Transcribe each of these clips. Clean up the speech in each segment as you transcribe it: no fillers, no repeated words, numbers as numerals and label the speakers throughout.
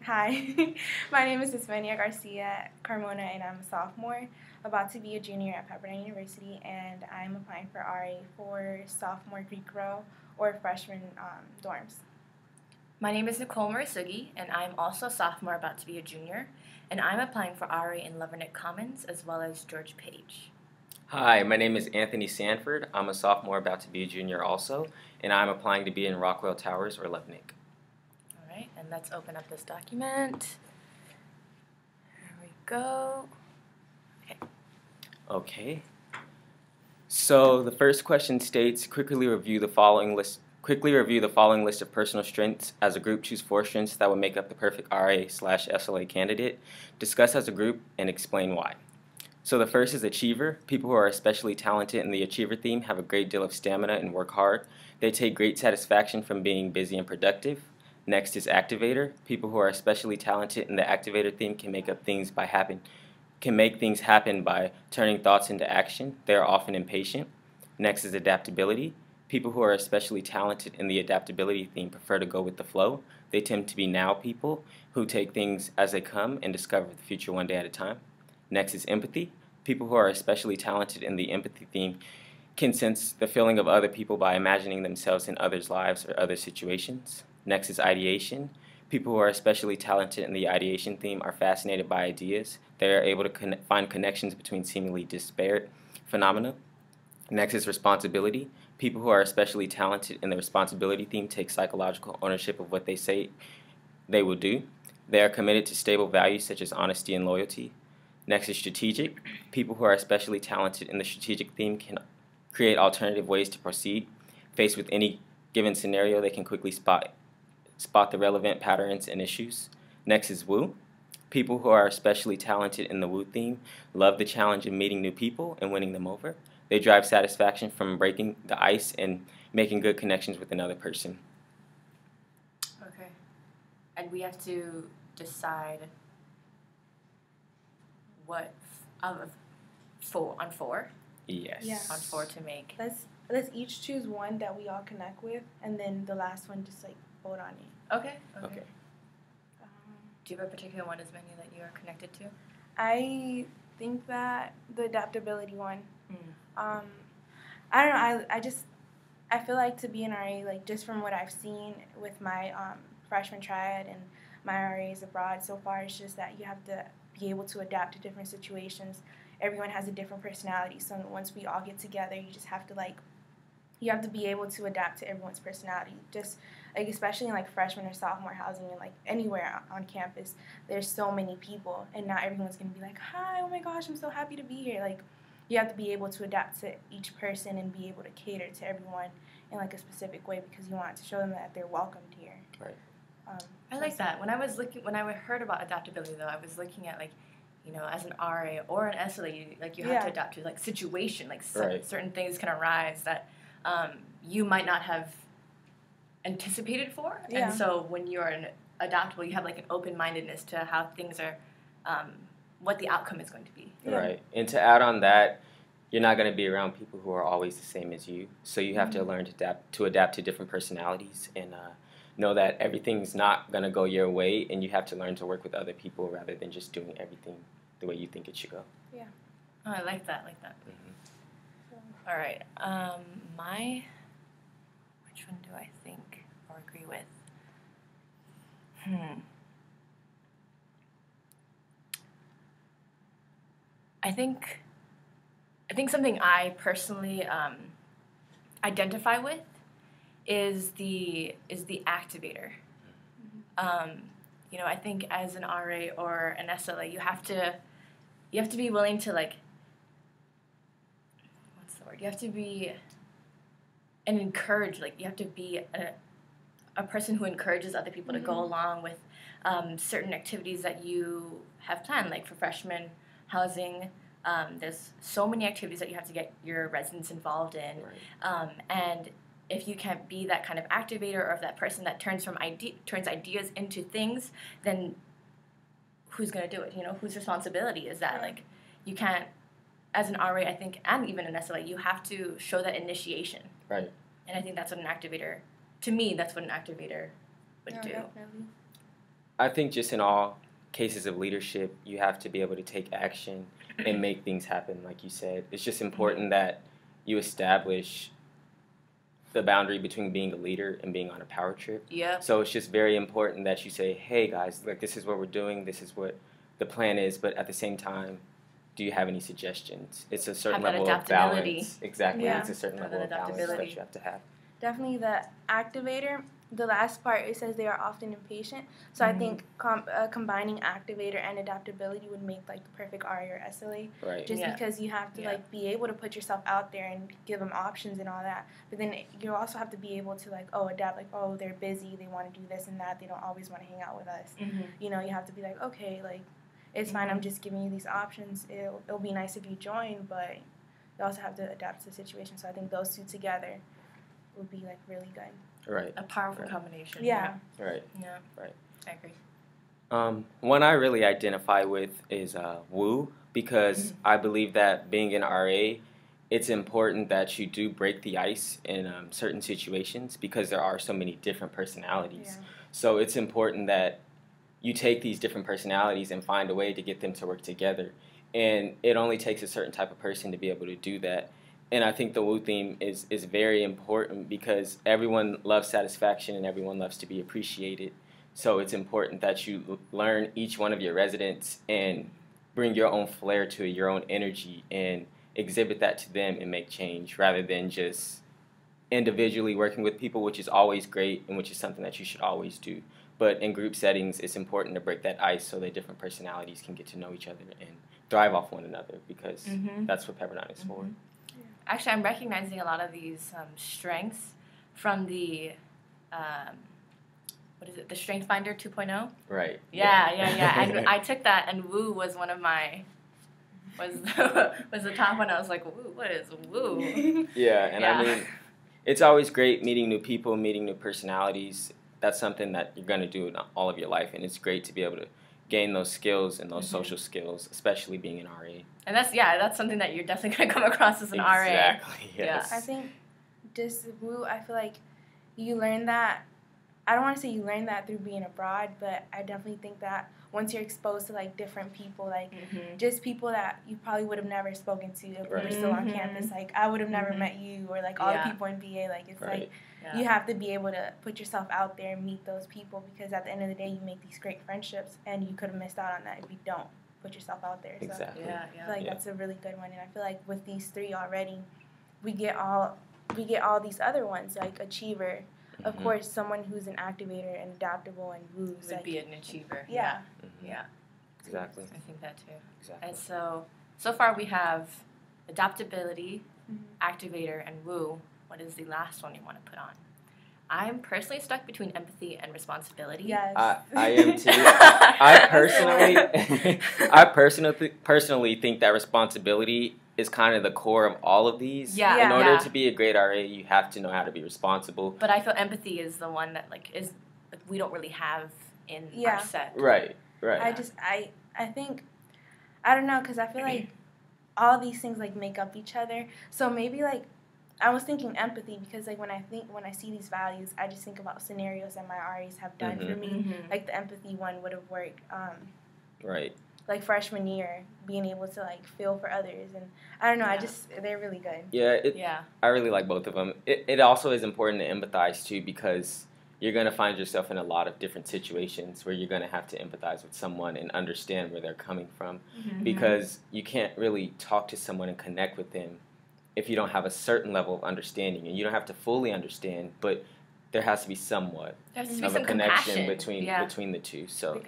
Speaker 1: Hi, my name is Isvenia Garcia Carmona, and I'm a sophomore, about to be a junior at Pepperdine University, and I'm applying for RA for sophomore Greek row or freshman dorms.
Speaker 2: My name is Nicole Morisugi, and I'm also a sophomore about to be a junior, and I'm applying for RA in Levernick Commons as well as George Page.
Speaker 3: Hi, my name is Anthony Sanford. I'm a sophomore about to be a junior also, and I'm applying to be in Rockwell Towers or Levernick.
Speaker 2: All right, and let's open up this document. Here we go.
Speaker 3: Okay. So the first question states, quickly review the following list of personal strengths. As a group, choose 4 strengths that would make up the perfect RA/SLA candidate. Discuss as a group and explain why. So the first is achiever. People who are especially talented in the achiever theme have a great deal of stamina and work hard. They take great satisfaction from being busy and productive. Next is activator. People who are especially talented in the activator theme can make things happen by turning thoughts into action. They are often impatient. Next is adaptability. People who are especially talented in the adaptability theme prefer to go with the flow. They tend to be now people who take things as they come and discover the future one day at a time. Next is empathy. People who are especially talented in the empathy theme can sense the feeling of other people by imagining themselves in others' lives or other situations. Next is ideation. People who are especially talented in the ideation theme are fascinated by ideas. They are able to find connections between seemingly disparate phenomena. Next is responsibility. People who are especially talented in the responsibility theme take psychological ownership of what they say they will do. They are committed to stable values such as honesty and loyalty. Next is strategic. People who are especially talented in the strategic theme can create alternative ways to proceed. Faced with any given scenario, they can quickly spot the relevant patterns and issues. Next is woo. People who are especially talented in the woo theme love the challenge of meeting new people and winning them over. They drive satisfaction from breaking the ice and making good connections with another person.
Speaker 2: Okay. And we have to decide what on 4.
Speaker 3: Yes.
Speaker 1: Yeah.
Speaker 2: On 4 to make.
Speaker 1: Let's each choose one that we all connect with, and then the last one just vote on it.
Speaker 2: Okay.
Speaker 3: Okay.
Speaker 2: Do you have a particular one, Isvenia, that you are connected to?
Speaker 1: I think that the adaptability one.
Speaker 2: Mm.
Speaker 1: I don't know. I feel like to be an RA, just from what I've seen with my freshman triad and my RAs abroad so far, it's just that you have to be able to adapt to different situations. Everyone has a different personality, so once we all get together, you just have to you have to be able to adapt to everyone's personality. Just especially in freshman or sophomore housing and anywhere on campus, there's so many people, and not everyone's gonna be like, "Hi, oh my gosh, I'm so happy to be here." You have to be able to adapt to each person and be able to cater to everyone in a specific way because you want to show them that they're welcomed here.
Speaker 3: Right.
Speaker 2: I like that. When I heard about adaptability, though, I was looking at as an RA or an SLA, you have to adapt to situation. Certain things can arise that you might not have anticipated for, and so when you're adaptable, you have an open-mindedness to how things are, what the outcome is going to be.
Speaker 3: Right. And to add on that, you're not going to be around people who are always the same as you. So you have to learn to adapt to different personalities and know that everything's not going to go your way, and you have to learn to work with other people rather than just doing everything the way you think it should go.
Speaker 1: Yeah.
Speaker 2: Oh, I like that. Mm-hmm. All right. Which one do I think or agree with? I think something I personally identify with is the activator. I think as an RA or an SLA, you have to be willing to what's the word? You have to be and encourage. You have to be a person who encourages other people to go along with certain activities that you have planned, for freshman housing. There's so many activities that you have to get your residents involved in, and if you can't be that kind of activator or if that person that turns ideas into things, then who's going to do it? Whose responsibility is that? You can't, as an RA, I think, and even an SLA, you have to show that initiation.
Speaker 3: Right.
Speaker 2: And I think that's what an activator, to me, that's what an activator would do.
Speaker 1: Definitely.
Speaker 3: I think just in all cases of leadership, you have to be able to take action and make things happen, like you said. It's just important that you establish the boundary between being a leader and being on a power trip.
Speaker 2: Yeah.
Speaker 3: So it's just very important that you say, hey, guys, like, this is what we're doing. This is what the plan is. But at the same time, do you have any suggestions? It's a certain level of balance. Exactly.
Speaker 1: Yeah.
Speaker 3: It's a certain level of balance that you have to have.
Speaker 1: Definitely the activator. The last part, it says they are often impatient. So I think combining activator and adaptability would make like the perfect RA or SLA.
Speaker 3: Right.
Speaker 1: Just because you have to like be able to put yourself out there and give them options and all that. But then you also have to be able to like, adapt. Like, they're busy. They want to do this and that. They don't always want to hang out with us. You know, you have to be like, okay, like, it's fine. I'm just giving you these options. It'll be nice if you join, but you also have to adapt to the situation. So I think those two together would be like really good.
Speaker 3: Right.
Speaker 2: A powerful combination.
Speaker 1: Yeah.
Speaker 3: Right.
Speaker 2: Yeah.
Speaker 3: Right.
Speaker 2: I agree.
Speaker 3: One I really identify with is Woo, because I believe that being an RA, it's important that you do break the ice in certain situations because there are so many different personalities.
Speaker 1: Yeah.
Speaker 3: So it's important that you take these different personalities and find a way to get them to work together. And it only takes a certain type of person to be able to do that. And I think the Woo theme is very important because everyone loves satisfaction and everyone loves to be appreciated. So it's important that you learn each one of your residents and bring your own flair to it, your own energy, and exhibit that to them and make change rather than just individually working with people, which is always great and which is something that you should always do. But in group settings, it's important to break that ice so that different personalities can get to know each other and thrive off one another because that's what Pepperdine is for.
Speaker 2: Actually, I'm recognizing a lot of these strengths from the, what is it, the Strength Finder 2.0?
Speaker 3: Right.
Speaker 2: Yeah. And I took that, and Woo was one of my, was the top one. I was like, Woo, what is Woo?
Speaker 3: Yeah, and I mean, it's always great meeting new people, meeting new personalities. That's something that you're going to do in all of your life, and it's great to be able to gain those skills and those social skills, especially being an RA.
Speaker 2: And that's something that you're definitely going to come across as an RA.
Speaker 3: Exactly, yes.
Speaker 1: I think just Woo, I feel like you learn that, I don't want to say you learn that through being abroad, but I definitely think that once you're exposed to like different people, like just people that you probably would have never spoken to if we were still on campus, like I would have never met you or like all the people in VA, like it's like you have to be able to put yourself out there and meet those people because at the end of the day you make these great friendships and you could have missed out on that if you don't put yourself out there.
Speaker 3: Exactly.
Speaker 1: So I feel like that's a really good one, and I feel like with these three already, we get all these other ones like achiever. Of course, someone who's an activator and adaptable and Woo
Speaker 2: would be an achiever.
Speaker 1: Yeah.
Speaker 3: Exactly.
Speaker 2: I think that too.
Speaker 3: Exactly.
Speaker 2: And so far we have adaptability, activator, and Woo. What is the last one you want to put on? I'm personally stuck between empathy and responsibility.
Speaker 1: Yes.
Speaker 3: I am too. I personally think that responsibility is kind of the core of all of these.
Speaker 2: Yeah.
Speaker 3: In order to be a great RA, you have to know how to be responsible.
Speaker 2: But I feel empathy is the one that we don't really have in our set.
Speaker 3: Right.
Speaker 1: I think, I don't know, because I feel like all these things like make up each other. So maybe like I was thinking empathy because like when I see these values, I just think about scenarios that my RAs have done for me. Like the empathy one would have worked.
Speaker 3: Right.
Speaker 1: Like freshman year, being able to like feel for others, and I don't know, they're really good.
Speaker 3: Yeah. I really like both of them. It also is important to empathize too because you're going to find yourself in a lot of different situations where you're going to have to empathize with someone and understand where they're coming from because you can't really talk to someone and connect with them if you don't have a certain level of understanding, and you don't have to fully understand, but there has to be somewhat of a connection between the two. So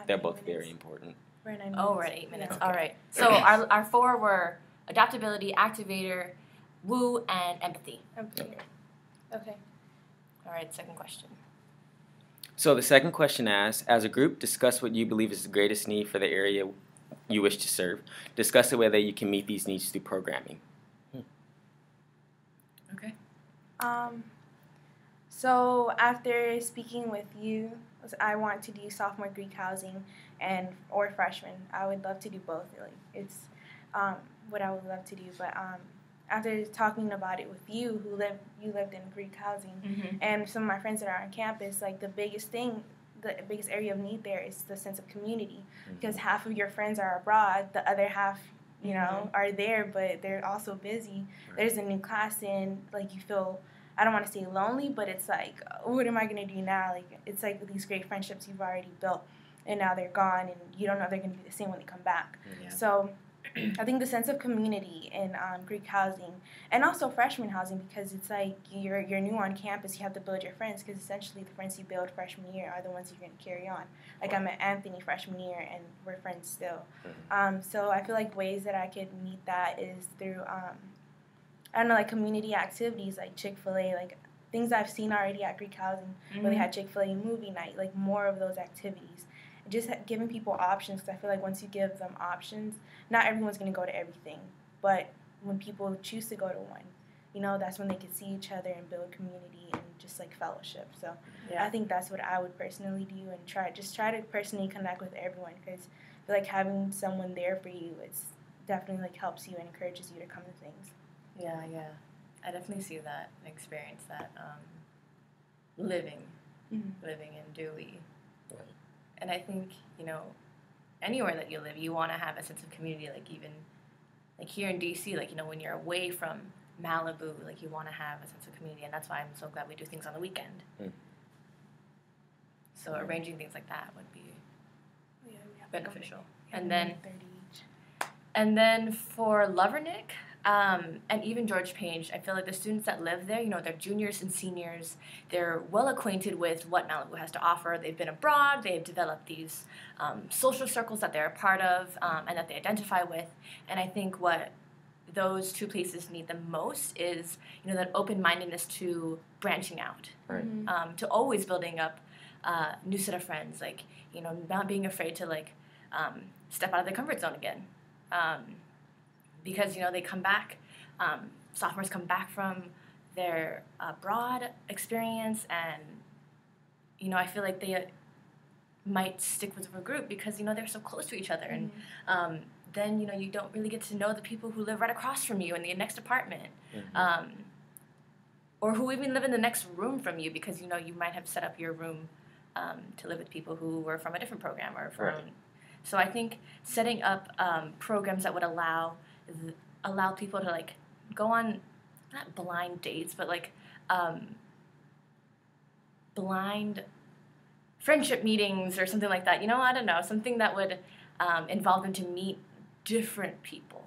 Speaker 3: they're both very important.
Speaker 1: We're at 9 minutes.
Speaker 2: We're at 8 minutes. Okay. All right. So our four were adaptability, activator, Woo, and empathy.
Speaker 1: Okay.
Speaker 2: All right, second question.
Speaker 3: So the second question asks, as a group, discuss what you believe is the greatest need for the area you wish to serve. Discuss the way that you can meet these needs through programming.
Speaker 2: Okay.
Speaker 1: So after speaking with you, I want to do sophomore Greek housing or freshman. I would love to do both. Like it's what I would love to do. But after talking about it with you, you lived in Greek housing, and some of my friends that are on campus, like the biggest thing the biggest area of need there is the sense of community, because half of your friends are abroad, the other half, you know, are there, but they're also busy. There's a new class in, like, you feel, I don't want to say lonely, but it's like, what am I going to do now? Like, it's like these great friendships you've already built, and now they're gone, and you don't know they're going to be the same when they come back.
Speaker 2: Yeah.
Speaker 1: So I think the sense of community in Greek housing, and also freshman housing, because it's like you're new on campus, you have to build your friends, because essentially the friends you build freshman year are the ones you're going to carry on. Like, I met Anthony freshman year, and we're friends still. So I feel like ways that I could meet that is through, I don't know, like community activities, like Chick-fil-A, like things I've seen already at Greek housing, where they had Chick-fil-A movie night, like more of those activities. Just giving people options, because I feel like once you give them options, not everyone's going to go to everything, but when people choose to go to one, you know, that's when they can see each other and build community and just like fellowship. So I think that's what I would personally do, and try to personally connect with everyone, because I feel like having someone there for you, it's definitely like helps you and encourages you to come to things.
Speaker 2: Yeah, I definitely see that, experience that, living in Dewey.
Speaker 3: Right.
Speaker 2: And I think, you know, anywhere that you live, you want to have a sense of community, like even, like here in D.C., like, you know, when you're away from Malibu, like you want to have a sense of community, and that's why I'm so glad we do things on the weekend. So arranging things like that would be beneficial. And then for Lovernick, and even George Page, I feel like the students that live there, you know, they're juniors and seniors. They're well acquainted with what Malibu has to offer. They've been abroad. They've developed these social circles that they're a part of and that they identify with. And I think what those two places need the most is, you know, that open-mindedness to branching out, to always building up new set of friends, like, you know, not being afraid to, like, step out of their comfort zone again. Because, you know, they come back, sophomores come back from their abroad experience, and, you know, I feel like they might stick with a group because, you know, they're so close to each other. And then, you know, you don't really get to know the people who live right across from you in the next apartment, or who even live in the next room from you, because, you know, you might have set up your room to live with people who were from a different program or from... Right. So I think setting up programs that would allow people to, like, go on, not blind dates, but, like, blind friendship meetings or something like that. You know, I don't know, something that would involve them to meet different people.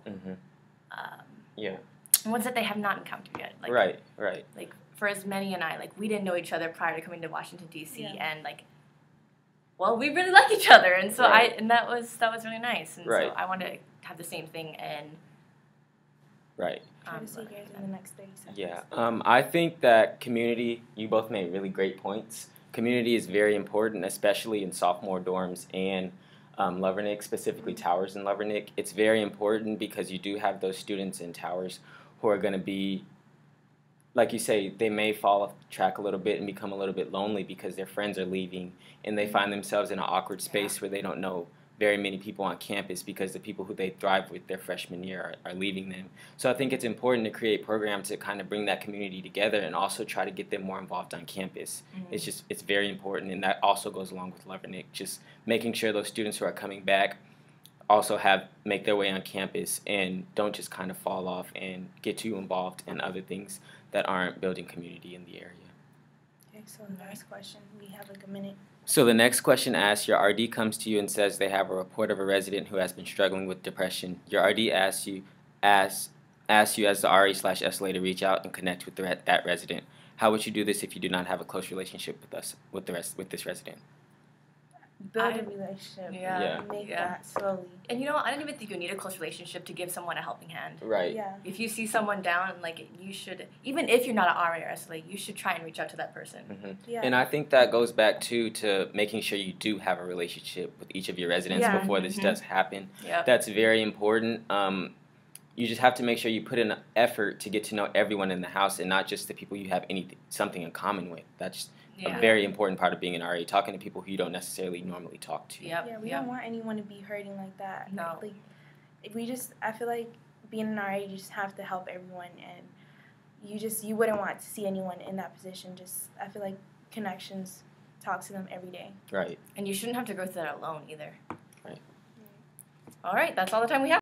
Speaker 2: Ones that they have not encountered yet. Like,
Speaker 3: right.
Speaker 2: Like, for as many and I, like, we didn't know each other prior to coming to Washington, D.C., and, like, well, we really like each other, and so that was really nice, and so I wanted to have the same thing, and
Speaker 1: try to see yours in the next 30 seconds.
Speaker 3: Yeah, I think that community, you both made really great points. Community is very important, especially in sophomore dorms and Lovernick, specifically Towers and Lovernick. It's very important because you do have those students in Towers who are going to be, like you say, they may fall off track a little bit and become a little bit lonely because their friends are leaving, and they find themselves in an awkward space where they don't know very many people on campus because the people who they thrive with their freshman year are leaving them. So I think it's important to create programs to kind of bring that community together and also try to get them more involved on campus. It's very important, and that also goes along with Lovernick, just making sure those students who are coming back also make their way on campus and don't just kind of fall off and get too involved in other things that aren't building community in the area.
Speaker 1: Okay, so the next question, we have like a minute.
Speaker 3: So the next question asks, your RD comes to you and says they have a report of a resident who has been struggling with depression. Your RD asks you as the RE/SLA to reach out and connect with that resident. How would you do this if you do not have a close relationship with this resident?
Speaker 1: Build a relationship. Make that slowly.
Speaker 2: And you know what? I don't even think you need a close relationship to give someone a helping hand.
Speaker 3: Right.
Speaker 1: Yeah.
Speaker 2: If you see someone down, like, you should, even if you're not an RA or SLA, you should try and reach out to that person.
Speaker 1: Yeah.
Speaker 3: And I think that goes back to making sure you do have a relationship with each of your residents before this does happen. That's very important. You just have to make sure you put in an effort to get to know everyone in the house and not just the people you have something in common with. That's a very important part of being an RA, talking to people who you don't necessarily normally talk to.
Speaker 1: We don't want anyone to be hurting like that.
Speaker 2: No.
Speaker 1: Like, I feel like being an RA, you just have to help everyone, and you wouldn't want to see anyone in that position. I feel like connections talk to them every day.
Speaker 3: Right.
Speaker 2: And you shouldn't have to go through that alone either.
Speaker 3: Right.
Speaker 2: All right, that's all the time we have.